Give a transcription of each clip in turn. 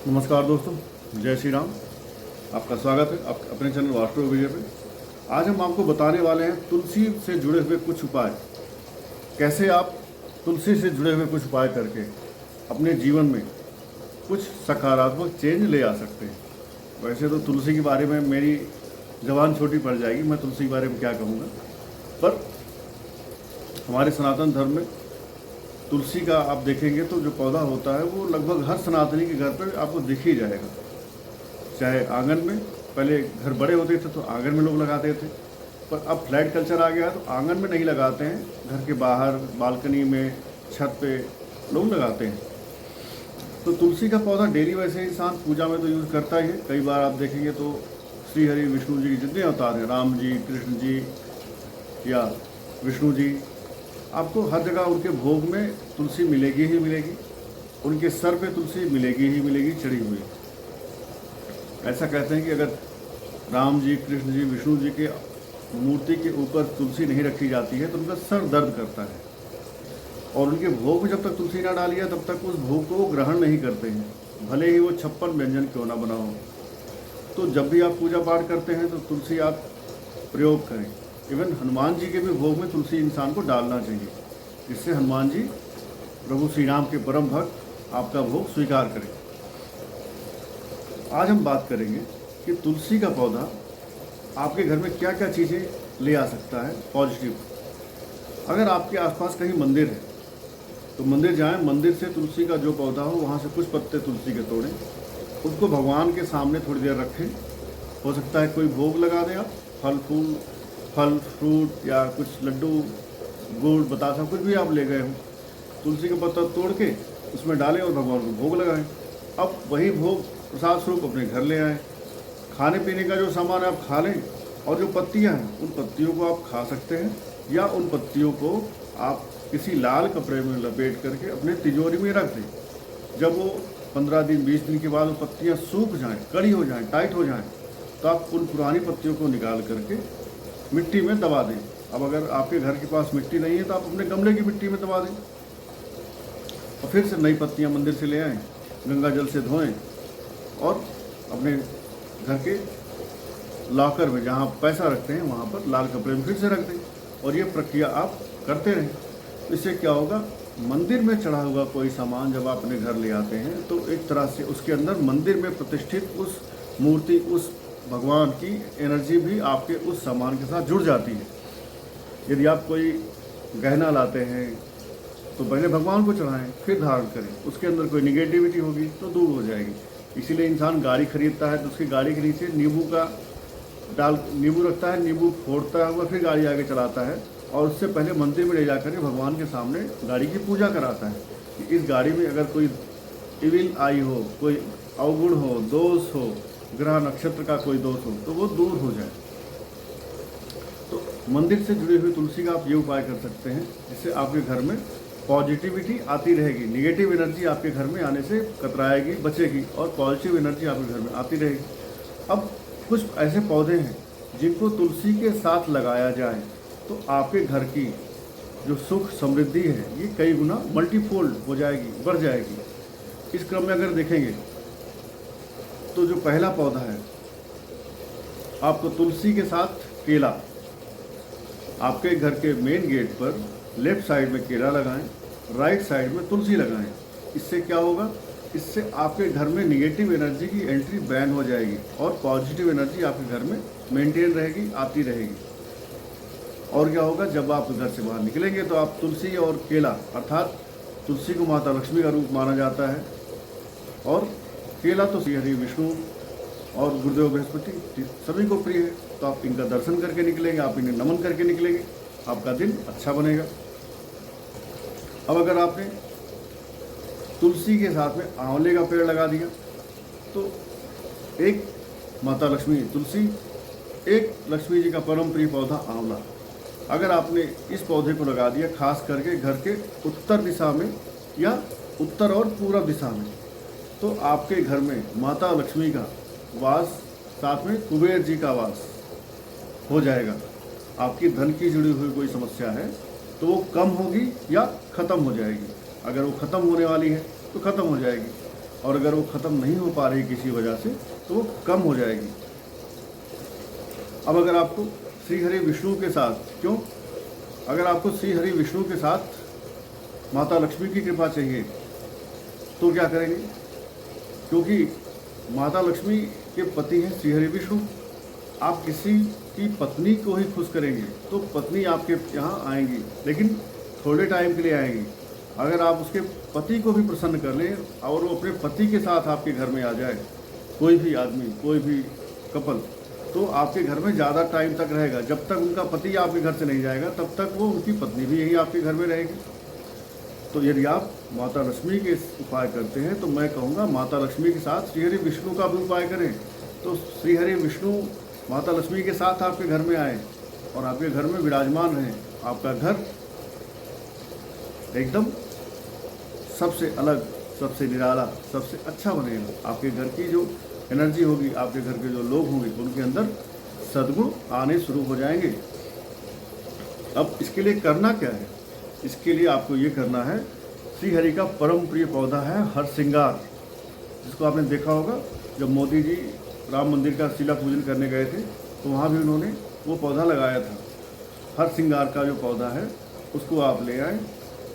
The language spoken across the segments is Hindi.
नमस्कार दोस्तों, जय श्री राम। आपका स्वागत है आप अपने चैनल वास्तु विजय पे। आज हम आपको बताने वाले हैं तुलसी से जुड़े हुए कुछ उपाय। कैसे आप तुलसी से जुड़े हुए कुछ उपाय करके अपने जीवन में कुछ सकारात्मक चेंज ले आ सकते हैं। वैसे तो तुलसी के बारे में मेरी जबान छोटी पड़ जाएगी, मैं तुलसी के बारे में क्या कहूँगा, पर हमारे सनातन धर्म में तुलसी का आप देखेंगे तो जो पौधा होता है वो लगभग हर सनातनी के घर पर आपको दिख ही जाएगा। चाहे आंगन में, पहले घर बड़े होते थे तो आंगन में लोग लगाते थे, पर अब फ्लैट कल्चर आ गया तो आंगन में नहीं लगाते हैं, घर के बाहर बालकनी में, छत पे लोग लगाते हैं। तो तुलसी का पौधा डेली वैसे इंसान पूजा में तो यूज़ करता ही है। कई बार आप देखेंगे तो श्री हरि विष्णु जी के जितने अवतार हैं, राम जी, कृष्ण जी या विष्णु जी, आपको हर जगह उनके भोग में तुलसी मिलेगी ही मिलेगी, उनके सर पे तुलसी मिलेगी ही मिलेगी चढ़ी हुई। ऐसा कहते हैं कि अगर राम जी, कृष्ण जी, विष्णु जी के मूर्ति के ऊपर तुलसी नहीं रखी जाती है तो उनका सर दर्द करता है, और उनके भोग में जब तक तुलसी ना डाली है तब तक उस भोग को वो ग्रहण नहीं करते हैं, भले ही वो 56 व्यंजन क्यों ना बना हो। तो जब भी आप पूजा पाठ करते हैं तो तुलसी आप प्रयोग करें। इवन हनुमान जी के भी भोग में तुलसी इंसान को डालना चाहिए, जिससे हनुमान जी प्रभु श्री राम के परम भक्त आपका भोग स्वीकार करें। आज हम बात करेंगे कि तुलसी का पौधा आपके घर में क्या क्या चीज़ें ले आ सकता है पॉजिटिव। अगर आपके आसपास कहीं मंदिर है तो मंदिर जाएं, मंदिर से तुलसी का जो पौधा हो वहाँ से कुछ पत्ते तुलसी के तोड़ें, उसको भगवान के सामने थोड़ी देर रखें। हो सकता है कोई भोग लगा दें आप, फल फ्रूट या कुछ लड्डू, गुड़, बतासा, कुछ भी आप ले गए हो, तुलसी का पत्ता तोड़ के उसमें डालें और भगवान को भोग लगाएं। अब वही भोग प्रसाद स्वरूप अपने घर ले आएँ। खाने पीने का जो सामान है आप खा लें, और जो पत्तियां हैं उन पत्तियों को आप खा सकते हैं, या उन पत्तियों को आप किसी लाल कपड़े में लपेट करके अपने तिजोरी में रख दें। जब वो 15 दिन 20 दिन के बाद वो पत्तियाँ सूख जाएँ, कड़ी हो जाएँ, टाइट हो जाएँ, तो आप उन पुरानी पत्तियों को निकाल करके मिट्टी में दबा दें। अब अगर आपके घर के पास मिट्टी नहीं है तो आप अपने गमले की मिट्टी में दबा दें, और फिर से नई पत्तियां मंदिर से ले आएँ, गंगा जल से धोएं, और अपने घर के लॉकर में जहाँ पैसा रखते हैं वहाँ पर लाल कपड़े में फिर से रख दें, और ये प्रक्रिया आप करते रहें। इससे क्या होगा, मंदिर में चढ़ा हुआ कोई सामान जब आप अपने घर ले आते हैं तो एक तरह से उसके अंदर मंदिर में प्रतिष्ठित उस मूर्ति, उस भगवान की एनर्जी भी आपके उस सामान के साथ जुड़ जाती है। यदि आप कोई गहना लाते हैं तो पहले भगवान को चढ़ाएं, फिर धारण करें। उसके अंदर कोई निगेटिविटी होगी तो दूर हो जाएगी। इसीलिए इंसान गाड़ी खरीदता है तो उसकी गाड़ी के नीचे नींबू रखता है, नींबू फोड़ता हुआ फिर गाड़ी आगे चलाता है, और उससे पहले मंदिर में ले जाकर भगवान के सामने गाड़ी की पूजा कराता है कि इस गाड़ी में अगर कोई इविल आई हो, कोई अवगुण हो, दोष हो, ग्रह नक्षत्र का कोई दोष हो, तो वो दूर हो जाए। तो मंदिर से जुड़ी हुई तुलसी का आप ये उपाय कर सकते हैं, जिससे आपके घर में पॉजिटिविटी आती रहेगी, निगेटिव एनर्जी आपके घर में आने से कतराएगी, बचेगी, और पॉजिटिव एनर्जी आपके घर में आती रहेगी। अब कुछ ऐसे पौधे हैं जिनको तुलसी के साथ लगाया जाए तो आपके घर की जो सुख समृद्धि है ये कई गुना मल्टीफोल्ड हो जाएगी, बढ़ जाएगी। इस क्रम में अगर देखेंगे तो जो पहला पौधा है, आपको तुलसी के साथ केला, आपके घर के मेन गेट पर लेफ्ट साइड में केला लगाएं, राइट साइड में तुलसी लगाएं। इससे क्या होगा, इससे आपके घर में निगेटिव एनर्जी की एंट्री बैन हो जाएगी और पॉजिटिव एनर्जी आपके घर में मेंटेन रहेगी, आती रहेगी। और क्या होगा, जब आप घर से बाहर निकलेंगे तो आप तुलसी और केला, अर्थात तुलसी को माता लक्ष्मी का रूप माना जाता है, और केला तो श्री हरि विष्णु और गुरुदेव बृहस्पति सभी को प्रिय है। तो आप इनका दर्शन करके निकलेंगे, आप इन्हें नमन करके निकलेंगे, आपका दिन अच्छा बनेगा। अब अगर आपने तुलसी के साथ में आंवले का पेड़ लगा दिया तो एक माता लक्ष्मी तुलसी, एक लक्ष्मी जी का परम प्रिय पौधा आंवला, अगर आपने इस पौधे को लगा दिया खास करके घर के उत्तर दिशा में या उत्तर और पूर्व दिशा में, तो आपके घर में माता लक्ष्मी का वास, साथ में कुबेर जी का वास हो जाएगा। आपकी धन की जुड़ी हुई कोई समस्या है तो वो कम होगी या ख़त्म हो जाएगी। अगर वो ख़त्म होने वाली है तो ख़त्म हो जाएगी, और अगर वो ख़त्म नहीं हो पा रही किसी वजह से तो वो कम हो जाएगी। अब अगर आपको श्री हरि विष्णु के साथ अगर आपको श्री हरि विष्णु के साथ माता लक्ष्मी की कृपा चाहिए तो क्या करेंगे? क्योंकि माता लक्ष्मी के पति हैं श्री हरि विष्णु। आप किसी की पत्नी को ही खुश करेंगे तो पत्नी आपके यहाँ आएंगी, लेकिन थोड़े टाइम के लिए आएंगी। अगर आप उसके पति को भी प्रसन्न कर लें और वो अपने पति के साथ आपके घर में आ जाए, कोई भी आदमी, कोई भी कपल, तो आपके घर में ज़्यादा टाइम तक रहेगा। जब तक उनका पति आपके घर से नहीं जाएगा तब तक वो उनकी पत्नी भी यही आपके घर में रहेगी। तो यदि आप माता लक्ष्मी के उपाय करते हैं तो मैं कहूँगा माता लक्ष्मी के साथ श्री हरि विष्णु का भी उपाय करें। तो श्री हरि विष्णु माता लक्ष्मी के साथ आपके घर में आए और आपके घर में विराजमान रहें। आपका घर एकदम सबसे अलग, सबसे निराला, सबसे अच्छा बनेगा। आपके घर की जो एनर्जी होगी, आपके घर के जो लोग होंगे, उनके अंदर सद्गुण आने शुरू हो जाएंगे। अब इसके लिए करना क्या है? इसके लिए आपको ये करना है, श्री हरि का परम प्रिय पौधा है हरसिंगार, जिसको आपने देखा होगा जब मोदी जी राम मंदिर का शिला पूजन करने गए थे तो वहाँ भी उन्होंने वो पौधा लगाया था। हरसिंगार का जो पौधा है उसको आप ले आएँ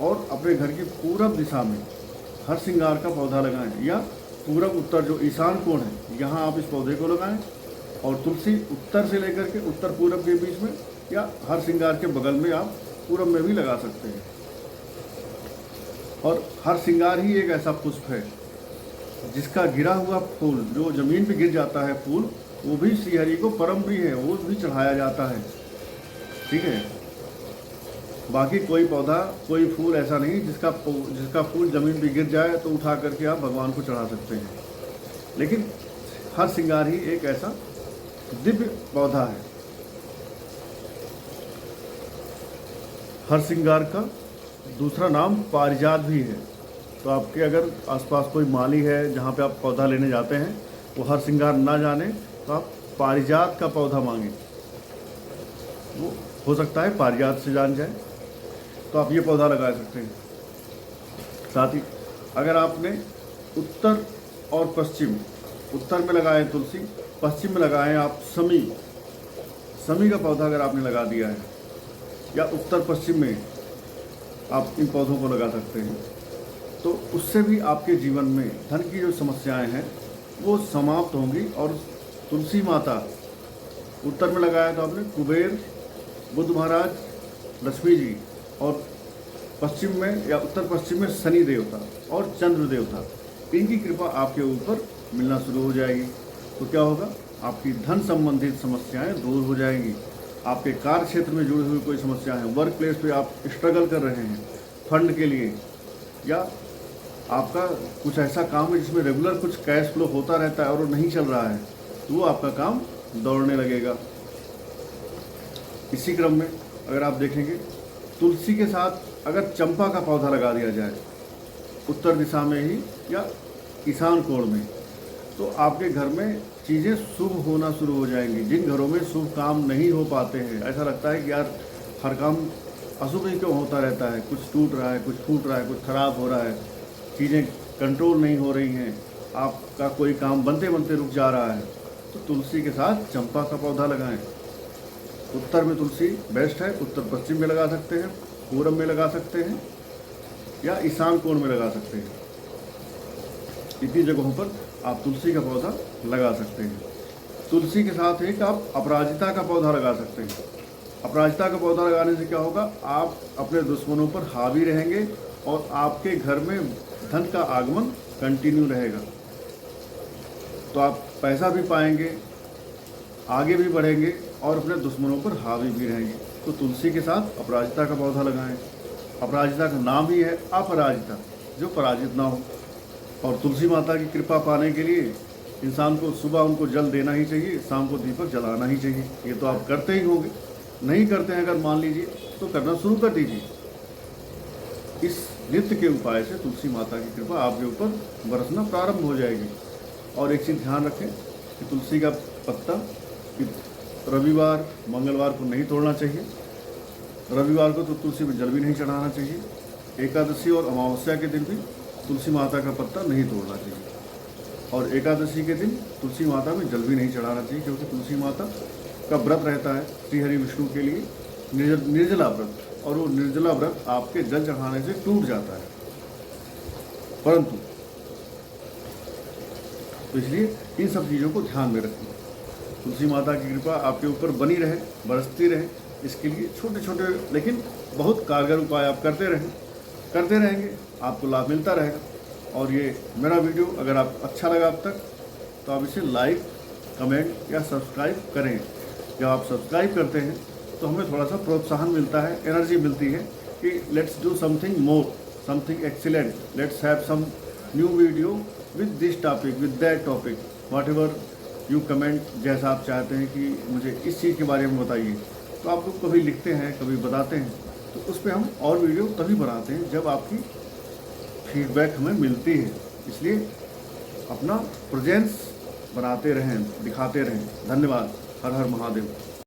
और अपने घर की पूरब दिशा में हरसिंगार का पौधा लगाएं, या पूरब उत्तर जो ईशान कोण है यहाँ आप इस पौधे को लगाएं। और तुलसी उत्तर से लेकर के उत्तर पूरब के बीच में या हरसिंगार के बगल में आप पूरब में भी लगा सकते हैं। और हरसिंगार ही एक ऐसा पुष्प है जिसका गिरा हुआ फूल, जो जमीन पे गिर जाता है फूल, वो भी श्रीहरि को परम प्रिय है, वो भी चढ़ाया जाता है। ठीक है, बाकी कोई पौधा, कोई फूल ऐसा नहीं जिसका फूल ज़मीन पे गिर जाए तो उठा करके आप भगवान को चढ़ा सकते हैं। लेकिन हरसिंगार ही एक ऐसा दिव्य पौधा है। हरसिंगार का दूसरा नाम पारिजात भी है। तो आपके अगर आसपास कोई माली है जहाँ पे आप पौधा लेने जाते हैं, वो हरसिंगार ना जाने तो आप पारिजात का पौधा मांगें, वो हो सकता है पारिजात से जान जाए, तो आप ये पौधा लगा सकते हैं। साथ ही अगर आपने उत्तर और पश्चिम, उत्तर में लगाएं तुलसी, पश्चिम में लगाएं आप समी का पौधा अगर आपने लगा दिया है, या उत्तर पश्चिम में आप इन पौधों को लगा सकते हैं, तो उससे भी आपके जीवन में धन की जो समस्याएं हैं वो समाप्त होंगी। और तुलसी माता उत्तर में लगाया तो आपने कुबेर, बुद्ध महाराज, लक्ष्मी जी, और पश्चिम में या उत्तर पश्चिम में शनि देवता और चंद्र देवता, इनकी कृपा आपके ऊपर मिलना शुरू हो जाएगी। तो क्या होगा? आपकी धन संबंधित समस्याएं दूर हो जाएंगी। आपके कार्य क्षेत्र में जुड़ी हुई कोई समस्या है, वर्क प्लेस पे आप स्ट्रगल कर रहे हैं फंड के लिए, या आपका कुछ ऐसा काम है जिसमें रेगुलर कुछ कैश फ्लो होता रहता है और वो नहीं चल रहा है, तो वो आपका काम दौड़ने लगेगा। इसी क्रम में अगर आप देखेंगे, तुलसी के साथ अगर चंपा का पौधा लगा दिया जाए उत्तर दिशा में ही या ईशान कोण में, तो आपके घर में चीज़ें शुभ होना शुरू हो जाएंगी। जिन घरों में शुभ काम नहीं हो पाते हैं, ऐसा लगता है कि यार हर काम अशुभ ही क्यों होता रहता है, कुछ टूट रहा है, कुछ फूट रहा है, कुछ खराब हो रहा है, चीज़ें कंट्रोल नहीं हो रही हैं, आपका कोई काम बनते बनते रुक जा रहा है, तो तुलसी के साथ चंपा का पौधा लगाएं। उत्तर में तुलसी बेस्ट है, उत्तर पश्चिम में लगा सकते हैं, पूरब में लगा सकते हैं, या ईशान कोण में लगा सकते हैं। इतनी जगहों पर आप तुलसी का पौधा लगा सकते हैं। तुलसी के साथ एक आप अपराजिता का पौधा लगा सकते हैं। अपराजिता का पौधा लगाने से क्या होगा? आप अपने दुश्मनों पर हावी रहेंगे और आपके घर में धन का आगमन कंटिन्यू रहेगा। तो आप पैसा भी पाएंगे, आगे भी बढ़ेंगे और अपने दुश्मनों पर हावी भी रहेंगे। तो तुलसी के साथ अपराजिता का पौधा लगाएं। अपराजिता का नाम ही है अपराजिता, जो पराजित ना हो। और तुलसी माता की कृपा पाने के लिए इंसान को सुबह उनको जल देना ही चाहिए, शाम को दीपक जलाना ही चाहिए। ये तो आप करते ही होंगे, नहीं करते हैं अगर मान लीजिए तो करना शुरू कर दीजिए। इस नित्य के उपाय से तुलसी माता की कृपा आपके ऊपर बरसना प्रारंभ हो जाएगी। और एक चीज़ ध्यान रखें कि तुलसी का पत्ता रविवार, मंगलवार को नहीं तोड़ना चाहिए। रविवार को तो तुलसी में जल भी नहीं चढ़ाना चाहिए। एकादशी और अमावस्या के दिन भी तुलसी माता का पत्ता नहीं तोड़ना चाहिए। और एकादशी के दिन तुलसी माता में जल भी नहीं चढ़ाना चाहिए, क्योंकि तुलसी माता का व्रत रहता है श्रीहरि विष्णु के लिए निर्जला व्रत, और वो निर्जला व्रत आपके जल चढ़ाने से टूट जाता है। परंतु तो इसलिए इन सब चीज़ों को ध्यान में रखें। तुलसी माता की कृपा आपके ऊपर बनी रहे, बरसती रहे, इसके लिए छोटे छोटे लेकिन बहुत कारगर उपाय आप करते रहेंगे, आपको लाभ मिलता रहेगा। और ये मेरा वीडियो अगर आप अच्छा लगा अब तक, तो आप इसे लाइक, कमेंट या सब्सक्राइब करें। जब आप सब्सक्राइब करते हैं तो हमें थोड़ा सा प्रोत्साहन मिलता है, एनर्जी मिलती है कि let's do something more, something excellent, let's have some new video with this topic, with that topic, whatever you comment, जैसा आप चाहते हैं कि मुझे इस चीज़ के बारे में बताइए। तो आप लोग कभी लिखते हैं, कभी बताते हैं, तो उस पर हम और वीडियो तभी बनाते हैं जब आपकी फीडबैक हमें मिलती है। इसलिए अपना प्रेजेंस बनाते रहें, दिखाते रहें। धन्यवाद। हर हर महादेव।